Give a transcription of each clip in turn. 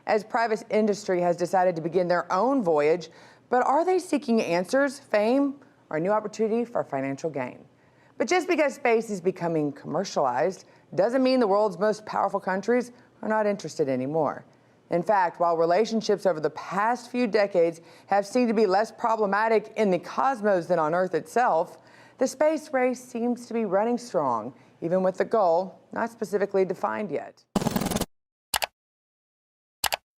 as private industry has decided to begin their own voyage. But are they seeking answers, fame, or a new opportunity for financial gain? But just because space is becoming commercialized doesn't mean the world's most powerful countries are not interested anymore. In fact, while relationships over the past few decades have seemed to be less problematic in the cosmos than on Earth itself, the space race seems to be running strong, even with the goal not specifically defined yet.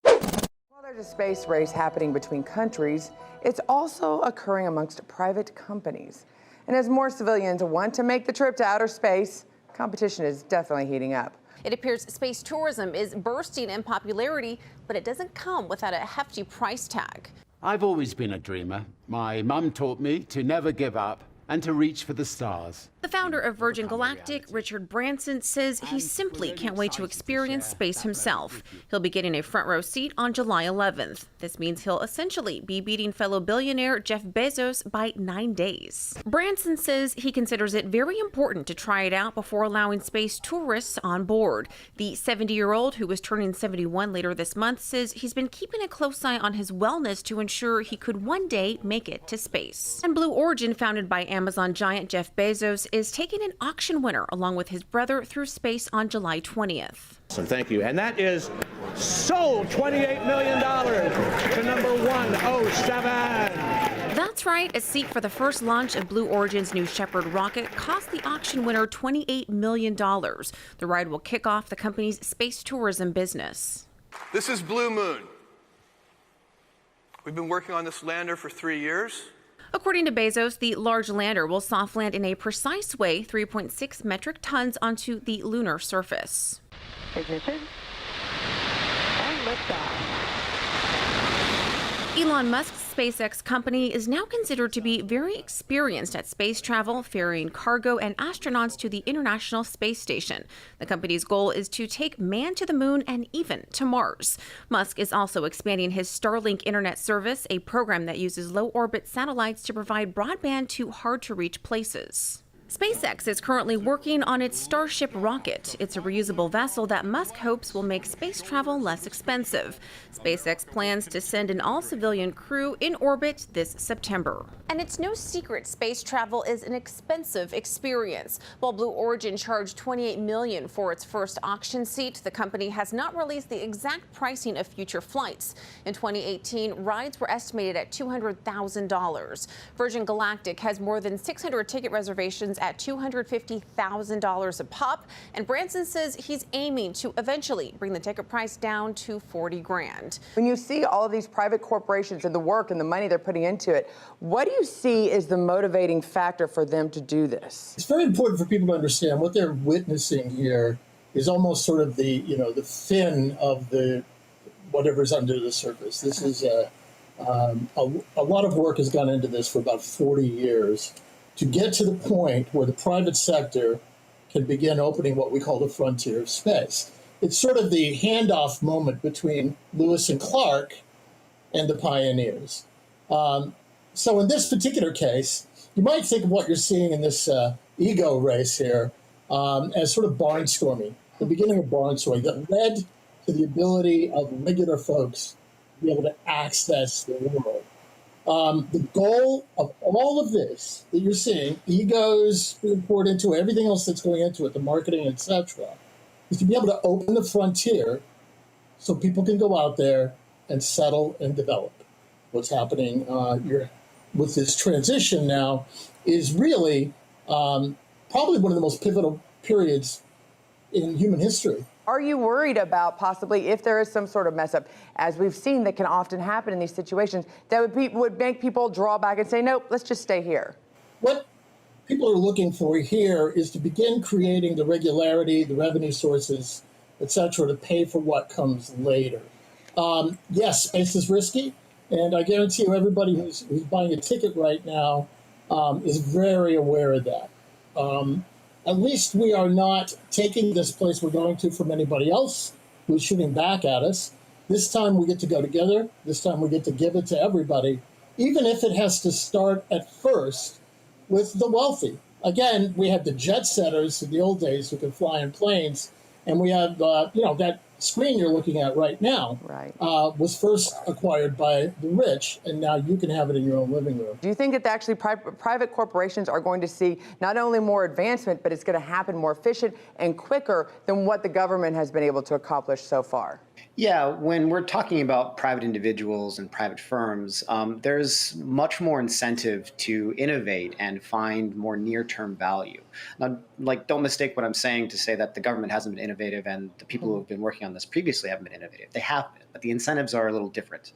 While there's a space race happening between countries, it's also occurring amongst private companies. And as more civilians want to make the trip to outer space, competition is definitely heating up. It appears space tourism is bursting in popularity, but it doesn't come without a hefty price tag. I've always been a dreamer. My mum taught me to never give up and to reach for the stars. The founder of Virgin Galactic, Richard Branson, says he simply can't wait to experience space himself. He'll be getting a front row seat on July 11th. This means he'll essentially be beating fellow billionaire Jeff Bezos by 9 days. Branson says he considers it very important to try it out before allowing space tourists on board. The 70-year-old, who is turning 71 later this month, says he's been keeping a close eye on his wellness to ensure he could one day make it to space. And Blue Origin, founded by Amazon giant Jeff Bezos, is taking an auction winner along with his brother through space on July 20th. Thank you. And that is sold $28 million to number 107. That's right. A seat for the first launch of Blue Origin's New Shepard rocket cost the auction winner $28 million. The ride will kick off the company's space tourism business. This is Blue Moon. We've been working on this lander for 3 years. According to Bezos, the large lander will soft land in a precise way 3.6 metric tons onto the lunar surface. Ignition and liftoff. Elon Musk's SpaceX company is now considered to be very experienced at space travel, ferrying cargo and astronauts to the International Space Station. The company's goal is to take man to the moon and even to Mars. Musk is also expanding his Starlink internet service, a program that uses low-orbit satellites to provide broadband to hard-to-reach places. SpaceX is currently working on its Starship rocket. It's a reusable vessel that Musk hopes will make space travel less expensive. SpaceX plans to send an all-civilian crew in orbit this September. And it's no secret space travel is an expensive experience. While Blue Origin charged $28 million for its first auction seat, the company has not released the exact pricing of future flights. In 2018, rides were estimated at $200,000. Virgin Galactic has more than 600 ticket reservations at $250,000 a pop, and Branson says he's aiming to eventually bring the ticket price down to $40 grand. When you see all of these private corporations and the work and the money they're putting into it, what do you see is the motivating factor for them to do this? It's very important for people to understand what they're witnessing here is almost sort of the, the fin of the whatever's under the surface. This is a lot of work has gone into this for about 40 years. To get to the point where the private sector can begin opening what we call the frontier of space. It's sort of the handoff moment between Lewis and Clark and the pioneers. So in this particular case, you might think of what you're seeing in this ego race here as sort of barnstorming, the beginning of barnstorming that led to the ability of regular folks to be able to access the world. The goal of all of this that you're seeing, egos being poured into it, everything else that's going into it, the marketing, etc., is to be able to open the frontier so people can go out there and settle and develop. What's happening with this transition now is really probably one of the most pivotal periods in human history. Are you worried about possibly if there is some sort of mess up, as we've seen that can often happen in these situations, that would make people draw back and say, nope, let's just stay here? What people are looking for here is to begin creating the regularity, the revenue sources, et cetera, to pay for what comes later. Yes, space is risky, and I guarantee you everybody who's buying a ticket right now is very aware of that. At least we are not taking this place we're going to from anybody else who's shooting back at us. This time we get to go together. This time we get to give it to everybody, even if it has to start at first with the wealthy. Again, we had the jet setters in the old days who could fly in planes, and we have that screen you're looking at right now Right. Was first acquired by the rich, and now you can have it in your own living room. Do you think that actually private corporations are going to see not only more advancement, but it's going to happen more efficient and quicker than what the government has been able to accomplish so far? Yeah, when we're talking about private individuals and private firms, there's much more incentive to innovate and find more near-term value. Now, don't mistake what I'm saying to say that the government hasn't been innovative and the people who have been working on this previously haven't been innovative. They have been, but the incentives are a little different.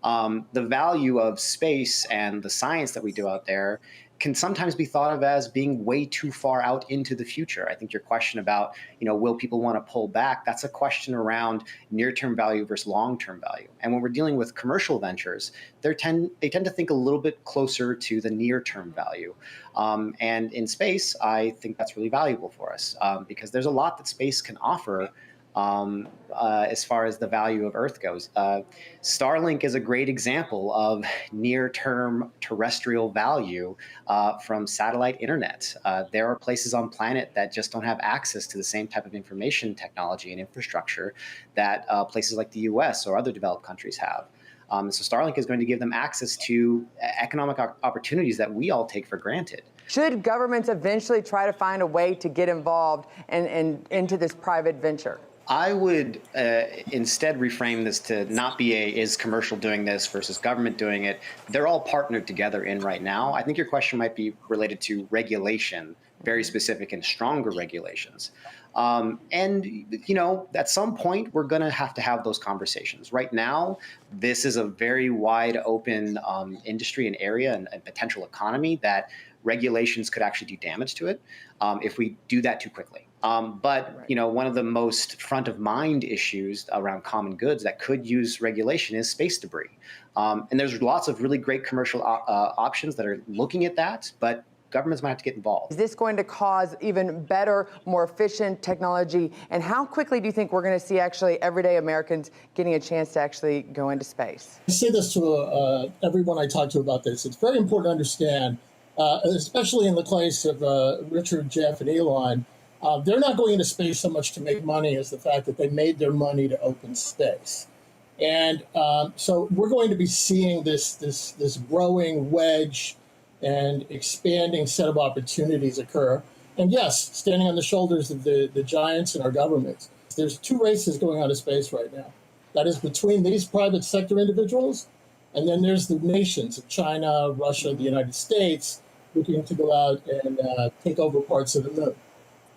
The value of space and the science that we do out there can sometimes be thought of as being way too far out into the future. I think your question about, will people want to pull back? That's a question around near-term value versus long-term value. And when we're dealing with commercial ventures, they tend to think a little bit closer to the near-term value. And in space, I think that's really valuable for us because there's a lot that space can offer as far as the value of Earth goes. Starlink is a great example of near-term terrestrial value from satellite internet. There are places on planet that just don't have access to the same type of information technology and infrastructure that places like the US or other developed countries have. So Starlink is going to give them access to economic opportunities that we all take for granted. Should governments eventually try to find a way to get involved and into this private venture? I would instead reframe this to not be is commercial doing this versus government doing it. They're all partnered together in right now. I think your question might be related to regulation, very specific and stronger regulations. At some point, we're going to have those conversations. Right now, this is a very wide open industry and area and potential economy that regulations could actually do damage to it if we do that too quickly. But one of the most front of mind issues around common goods that could use regulation is space debris. And there's lots of really great commercial options that are looking at that, but governments might have to get involved. Is this going to cause even better, more efficient technology? And how quickly do you think we're going to see actually everyday Americans getting a chance to actually go into space? I say this to everyone I talk to about this. It's very important to understand, especially in the case of Richard, Jeff, and Elon, they're not going into space so much to make money as the fact that they made their money to open space. And so we're going to be seeing this growing wedge and expanding set of opportunities occur. And yes, standing on the shoulders of the giants in our governments. There's two races going on in space right now. That is between these private sector individuals, and then there's the nations of China, Russia, the United States, looking to go out and take over parts of the moon.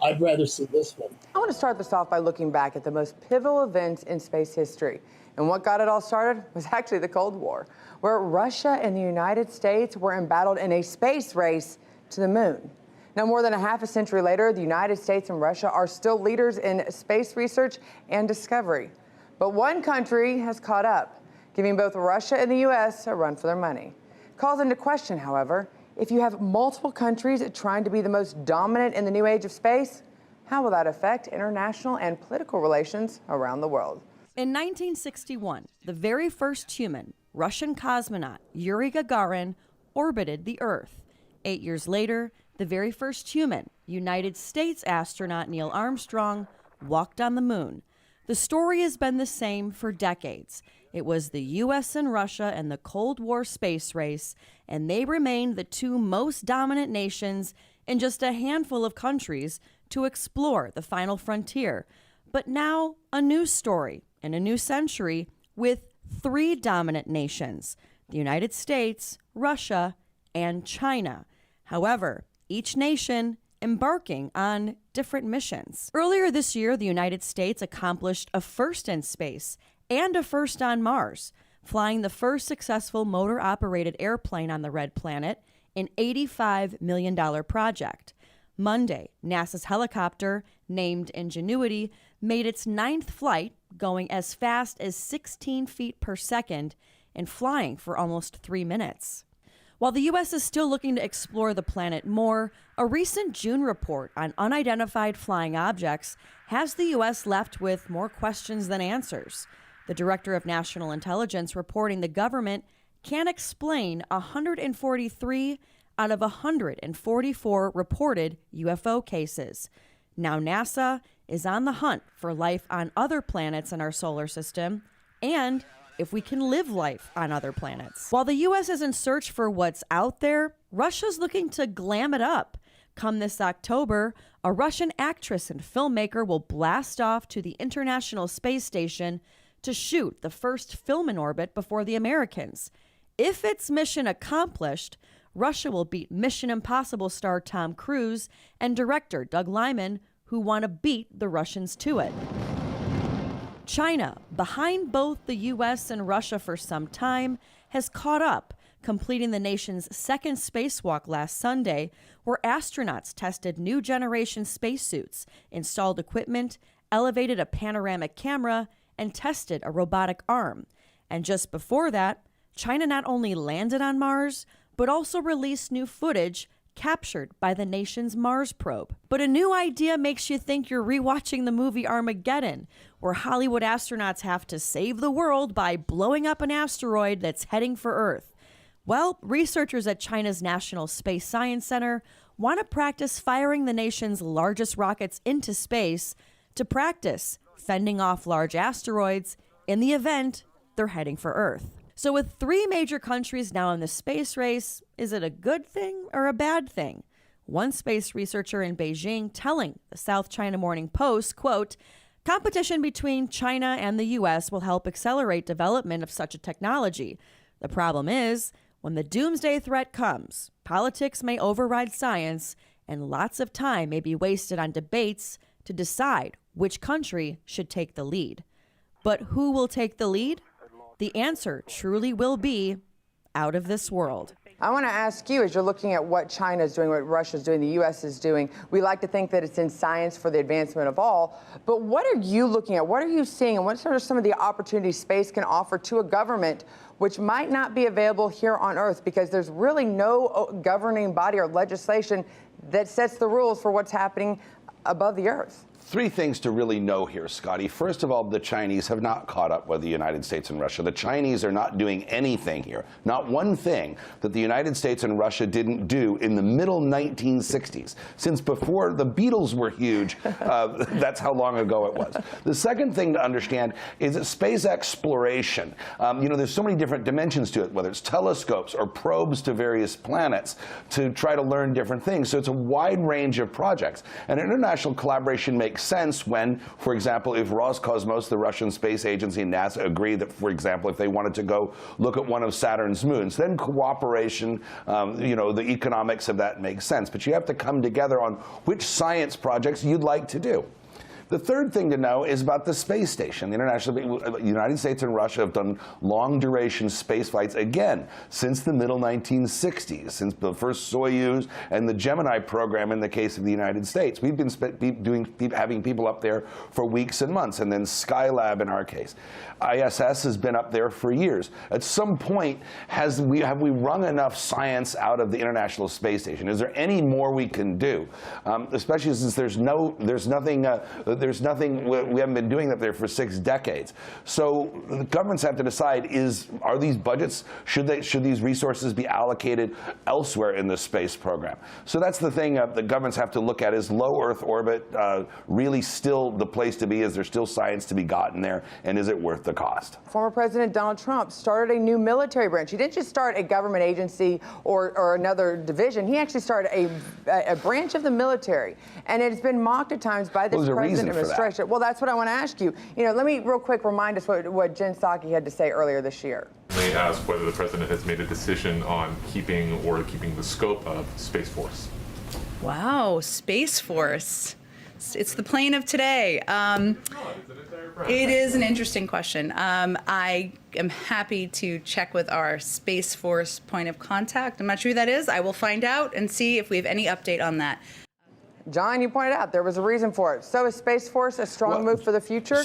I'd rather see this one. I want to start this off by looking back at the most pivotal events in space history. And what got it all started was actually the Cold War, where Russia and the United States were embattled in a space race to the moon. Now, more than a half a century later, the United States and Russia are still leaders in space research and discovery. But one country has caught up, giving both Russia and the U.S. a run for their money. Calls into question, however, if you have multiple countries trying to be the most dominant in the new age of space, how will that affect international and political relations around the world? In 1961, the very first human, Russian cosmonaut Yuri Gagarin, orbited the Earth. 8 years later, the very first human, United States astronaut Neil Armstrong, walked on the moon. The story has been the same for decades. It was the U.S. and Russia and the Cold War space race, and they remained the two most dominant nations in just a handful of countries to explore the final frontier. But now, a new story in a new century with three dominant nations: the United States, Russia, and China. However, each nation embarking on different missions. Earlier this year, the United States accomplished a first in space and a first on Mars, flying the first successful motor-operated airplane on the Red Planet, an $85 million project. Monday, NASA's helicopter, named Ingenuity, made its 9th flight, going as fast as 16 feet per second and flying for almost 3 minutes. While the U.S. is still looking to explore the planet more, a recent June report on unidentified flying objects has the U.S. left with more questions than answers. The Director of National Intelligence reporting the government can't explain 143 out of 144 reported UFO cases. Now NASA is on the hunt for life on other planets in our solar system and if we can live life on other planets. While the U.S. is in search for what's out there, Russia's looking to glam it up. Come this October, a Russian actress and filmmaker will blast off to the International Space Station to shoot the first film in orbit before the Americans. If it's mission accomplished, Russia will beat Mission Impossible star Tom Cruise and director Doug Liman, who want to beat the Russians to it. China, behind both the U.S. and Russia for some time, has caught up, completing the nation's second spacewalk last Sunday, where astronauts tested new generation spacesuits, installed equipment, elevated a panoramic camera, and tested a robotic arm. And just before that, China not only landed on Mars, but also released new footage captured by the nation's Mars probe. But a new idea makes you think you're rewatching the movie Armageddon, where Hollywood astronauts have to save the world by blowing up an asteroid that's heading for Earth. Well, researchers at China's National Space Science Center want to practice firing the nation's largest rockets into space to practice fending off large asteroids in the event they're heading for Earth. So with 3 major countries now in the space race, is it a good thing or a bad thing? One space researcher in Beijing telling the South China Morning Post, quote, "Competition between China and the U.S. will help accelerate development of such a technology. The problem is, when the doomsday threat comes, politics may override science, and lots of time may be wasted on debates to decide which country should take the lead. But who will take the lead? The answer truly will be out of this world." I want to ask you, as you're looking at what China is doing, what Russia is doing, the U.S. is doing, we like to think that it's in science for the advancement of all, but what are you looking at? What are you seeing, and what are some of the opportunities space can offer to a government which might not be available here on Earth, because there's really no governing body or legislation that sets the rules for what's happening above the Earth? 3 things to really know here, Scotty. First of all, the Chinese have not caught up with the United States and Russia. The Chinese are not doing anything here. Not one thing that the United States and Russia didn't do in the middle 1960s. Since before the Beatles were huge, that's how long ago it was. The second thing to understand is that space exploration, there's so many different dimensions to it, whether it's telescopes or probes to various planets to try to learn different things. So it's a wide range of projects. And international collaboration makes sense when, for example, if Roscosmos, the Russian space agency, and NASA agree that, for example, if they wanted to go look at one of Saturn's moons, then cooperation, the economics of that makes sense. But you have to come together on which science projects you'd like to do. The third thing to know is about the space station. The United States and Russia have done long-duration space flights, again, since the middle 1960s, since the first Soyuz and the Gemini program in the case of the United States. We've been having people up there for weeks and months, and then Skylab in our case. ISS has been up there for years. At some point, have we wrung enough science out of the International Space Station? Is there any more we can do? Especially since there's nothing we haven't been doing up there for 6 decades. So the governments have to decide: are these budgets, should these resources be allocated elsewhere in the space program? So that's the thing the governments have to look at: is low Earth orbit really still the place to be? Is there still science to be gotten there, and is it worth the cost? Former President Donald Trump started a new military branch. He didn't just start a government agency or another division. He actually started a branch of the military, and it's been mocked at times by this present administration. Well, that's what I want to ask you. Let me real quick remind us what Jen Psaki had to say earlier this year. They asked whether the president has made a decision on keeping the scope of Space Force. Wow, Space Force. It's the plane of today. It is an interesting question. I am happy to check with our Space Force point of contact. I'm not sure who that is. I will find out and see if we have any update on that. John, you pointed out there was a reason for it. So is Space Force a strong move for the future?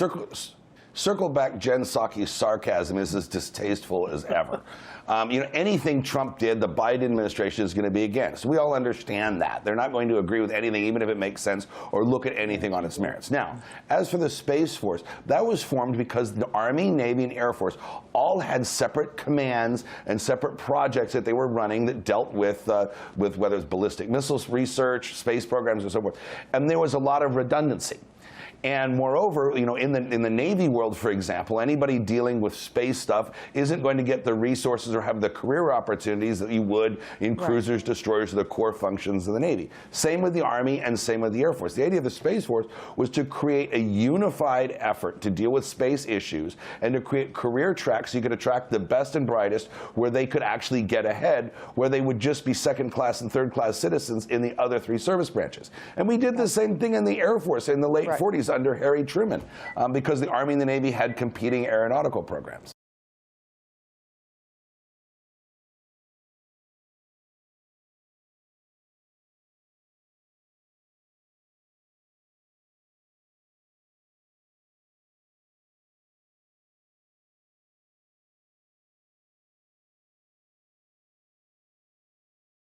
Circle back Jen Psaki's sarcasm is as distasteful as ever. Anything Trump did, the Biden administration is going to be against. We all understand that. They're not going to agree with anything, even if it makes sense, or look at anything on its merits. Now, as for the Space Force, that was formed because the Army, Navy, and Air Force all had separate commands and separate projects that they were running that dealt with whether it's ballistic missiles research, space programs, and so forth. And there was a lot of redundancy. And moreover, you know, in the Navy world, for example, anybody dealing with space stuff isn't going to get the resources or have the career opportunities that you would in cruisers, destroyers, or the core functions of the Navy. Same with the Army and same with the Air Force. The idea of the Space Force was to create a unified effort to deal with space issues and to create career tracks so you could attract the best and brightest where they could actually get ahead, where they would just be second-class and third-class citizens in the other 3 service branches. And we did the same thing in the Air Force in the late 40s under Harry Truman, because the Army and the Navy had competing aeronautical programs.